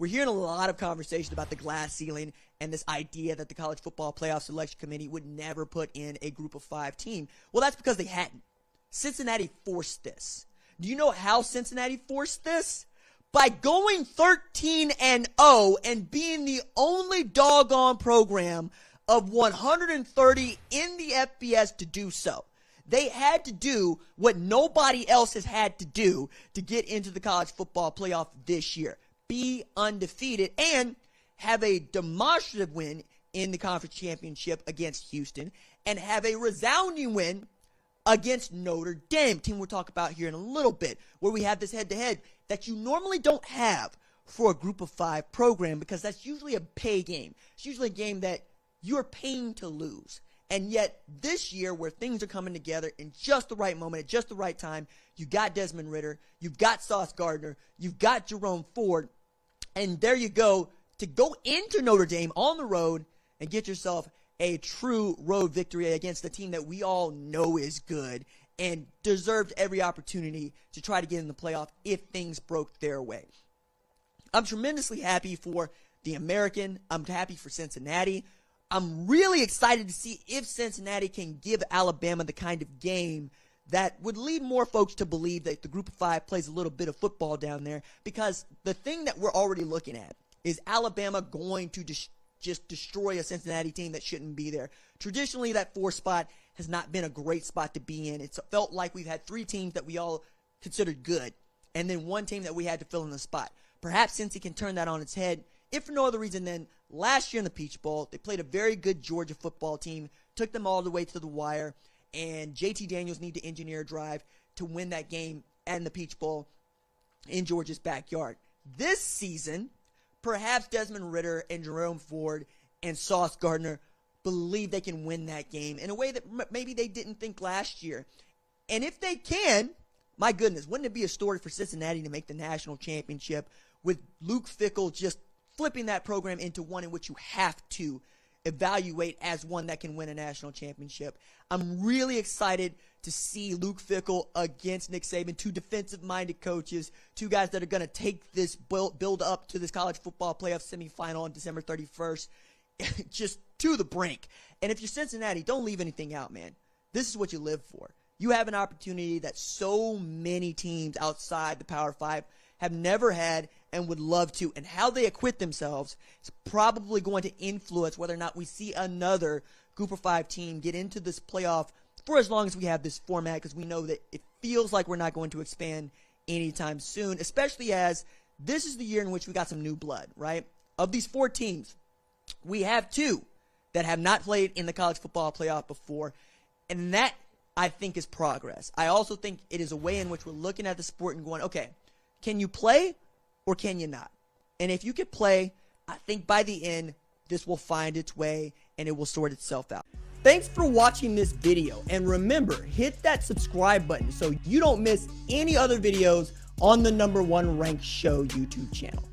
We're hearing a lot of conversation about the glass ceiling and this idea that the College Football Playoff Selection Committee would never put in a group of 5 team. Well, that's because they hadn't. Cincinnati forced this. Do you know how Cincinnati forced this? By going 13-0 and being the only doggone program of 130 in the FBS to do so. They had to do what nobody else has had to do to get into the college football playoff this year. Be undefeated and have a demonstrative win in the conference championship against Houston and have a resounding win against Notre Dame, team we'll talk about here in a little bit, where we have this head-to-head that you normally don't have for a group of 5 program because that's usually a pay game. It's usually a game that you're paying to lose. And yet this year where things are coming together in just the right moment, at just the right time, you got Desmond Ridder, you've got Sauce Gardner, you've got Jerome Ford, and there you go to go into Notre Dame on the road and get yourself a true road victory against a team that we all know is good and deserved every opportunity to try to get in the playoff if things broke their way. I'm tremendously happy for the American. I'm happy for Cincinnati. I'm really excited to see if Cincinnati can give Alabama the kind of game that would lead more folks to believe that the group of 5 plays a little bit of football down there, because the thing that we're already looking at is Alabama going to just destroy a Cincinnati team that shouldn't be there. Traditionally, that 4 spot has not been a great spot to be in. It's felt like we've had 3 teams that we all considered good, and then 1 team that we had to fill in the spot. Perhaps Cincy can turn that on its head, if for no other reason than last year in the Peach Bowl, they played a very good Georgia football team, took them all the way to the wire, and JT Daniels need to engineer a drive to win that game and the Peach Bowl in Georgia's backyard. This season, perhaps Desmond Ridder and Jerome Ford and Sauce Gardner believe they can win that game in a way that maybe they didn't think last year. And if they can, my goodness, wouldn't it be a story for Cincinnati to make the national championship with Luke Fickell just flipping that program into one in which you have to evaluate as one that can win a national championship. I'm really excited to see Luke Fickell against Nick Saban, 2 defensive-minded coaches, 2 guys that are going to take this build up to this college football playoff semifinal on December 31st just to the brink. And if you're Cincinnati, don't leave anything out, man. This is what you live for. You have an opportunity that so many teams outside the Power 5 have never had and would love to, and how they acquit themselves is probably going to influence whether or not we see another group of 5 team get into this playoff for as long as we have this format, because we know that it feels like we're not going to expand anytime soon, especially as this is the year in which we got some new blood, right? Of these 4 teams, we have 2 that have not played in the college football playoff before, and that, I think, is progress. I also think it is a way in which we're looking at the sport and going, okay, can you play or can you not? And if you can play, I think by the end, this will find its way and it will sort itself out. Thanks for watching this video. And remember, hit that subscribe button so you don't miss any other videos on the #1 ranked show YouTube channel.